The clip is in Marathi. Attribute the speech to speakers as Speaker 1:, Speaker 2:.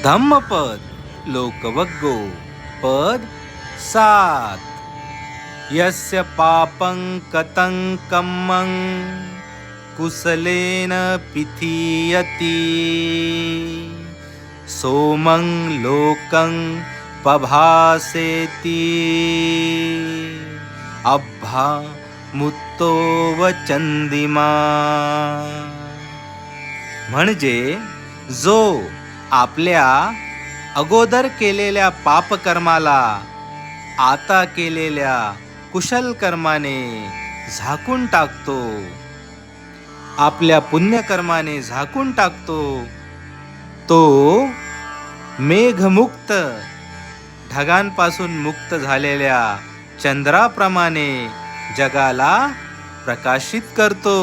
Speaker 1: धम्मपद लोकवग्गो पद 7। यस्य पापं कतं कम्मं कुशलेन पिथीयति सोमं लोकं पभासेति अब्भा मुत्तो वचंदिमा। म्हणजे जो आपल्या अगोदर केलेल्या पापकर्माला आता केलेल्या कुशल कर्माने झाकून टाकतो, आपल्या पुण्यकर्माने झाकून टाकतो, तो मेघमुक्त ढगांपासून मुक्त झालेल्या चंद्राप्रमाणे जगाला प्रकाशित करतो।